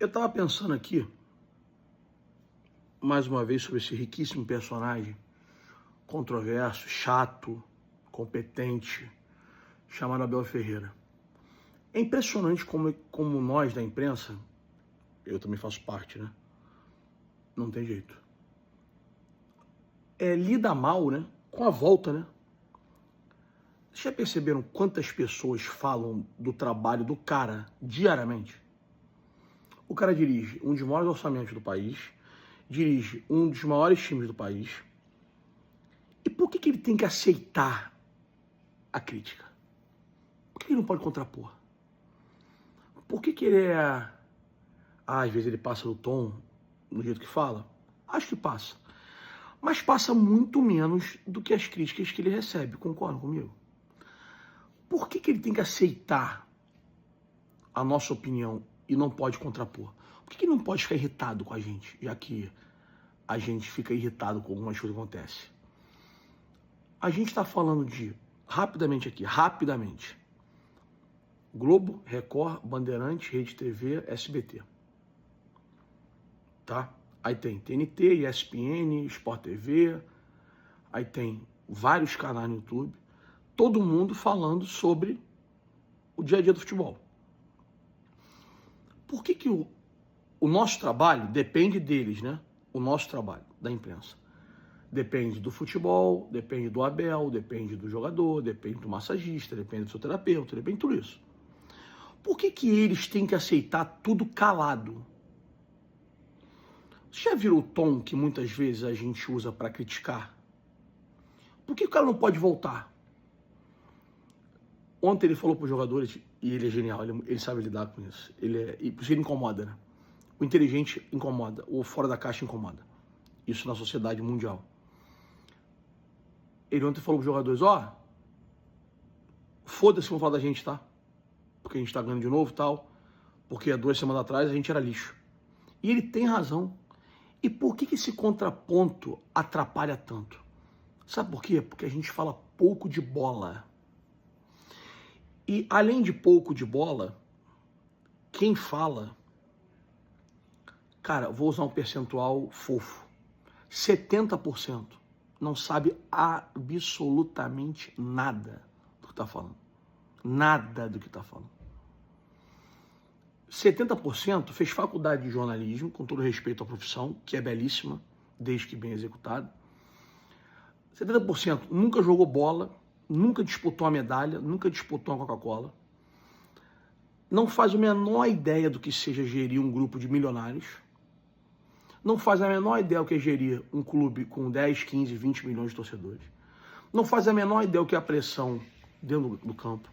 Eu tava pensando aqui, mais uma vez, sobre esse riquíssimo personagem, controverso, chato, competente, chamado Abel Ferreira. É impressionante como nós da imprensa, eu também faço parte, né? Não tem jeito. Lida mal, né? Com a volta, né? Vocês já perceberam quantas pessoas falam do trabalho do cara diariamente? O cara dirige um dos maiores orçamentos do país, dirige um dos maiores times do país. E por que ele tem que aceitar a crítica? Por que ele não pode contrapor? Por que ele às vezes ele passa do tom, no jeito que fala? Acho que passa. Mas passa muito menos do que as críticas que ele recebe, concordam comigo? Por que ele tem que aceitar a nossa opinião e não pode contrapor? Por que ele não pode ficar irritado com a gente, já que a gente fica irritado com algumas coisas que acontecem? A gente está falando de, rapidamente, Globo, Record, Bandeirantes, Rede TV, SBT. Tá? Aí tem TNT, ESPN, Sport TV, aí tem vários canais no YouTube, todo mundo falando sobre o dia a dia do futebol. Por que o nosso trabalho depende deles, né? O nosso trabalho, da imprensa. Depende do futebol, depende do Abel, depende do jogador, depende do massagista, depende do seu terapeuta, depende de tudo isso. Por que eles têm que aceitar tudo calado? Você já viu o tom que muitas vezes a gente usa para criticar? Por que o cara não pode voltar? Ontem ele falou para os jogadores, e ele é genial, ele sabe lidar com isso. E por isso ele incomoda, né? O inteligente incomoda, o fora da caixa incomoda. Isso na sociedade mundial. Ele ontem falou para os jogadores, foda-se, vão falar da gente, tá? Porque a gente tá ganhando de novo e tal. Porque há 2 semanas atrás a gente era lixo. E ele tem razão. E por que esse contraponto atrapalha tanto? Sabe por quê? Porque a gente fala pouco de bola. E além de pouco de bola, quem fala... Cara, vou usar um percentual fofo. 70% não sabe absolutamente nada do que tá falando. Nada do que tá falando. 70% fez faculdade de jornalismo, com todo respeito à profissão, que é belíssima, desde que bem executada. 70% nunca jogou bola, nunca disputou uma medalha, nunca disputou uma Coca-Cola. Não faz a menor ideia do que seja gerir um grupo de milionários. Não faz a menor ideia do que é gerir um clube com 10, 15, 20 milhões de torcedores. Não faz a menor ideia do que é a pressão dentro do campo.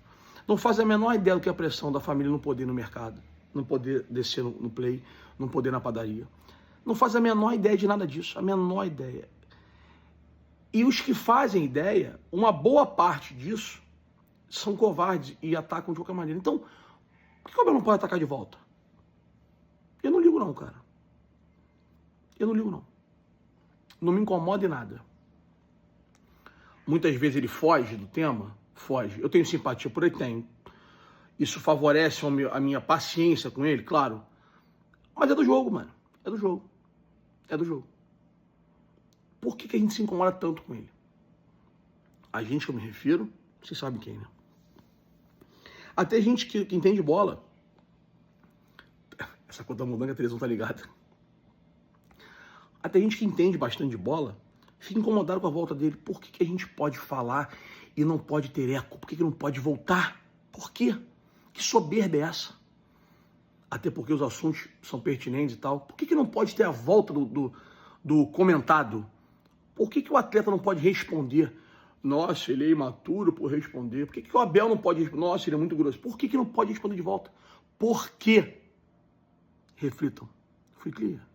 Não faz a menor ideia do que é a pressão da família não poder ir no mercado, não poder descer no play, não poder ir na padaria. Não faz a menor ideia de nada disso, a menor ideia. E os que fazem ideia, uma boa parte disso, são covardes e atacam de qualquer maneira. Então, por que o Abel não pode atacar de volta? Eu não ligo não, cara. Eu não ligo não. Não me incomoda em nada. Muitas vezes ele foge do tema, foge. Eu tenho simpatia por ele, tenho. Isso favorece a minha paciência com ele, claro. Mas é do jogo, mano. É do jogo. É do jogo. Por que a gente se incomoda tanto com ele? A gente que eu me refiro, vocês sabem quem, né? Até gente que entende bola. Essa conta mudando que a televisão tá ligada. Até gente que entende bastante de bola fica incomodado com a volta dele. Por que a gente pode falar e não pode ter eco? Por que não pode voltar? Por quê? Que soberba é essa? Até porque os assuntos são pertinentes e tal. Por que não pode ter a volta do comentado? Por que o atleta não pode responder? Nossa, ele é imaturo por responder. Por que o Abel não pode responder? Nossa, ele é muito grosso. Por que não pode responder de volta? Por quê? Reflitam. Fui clear.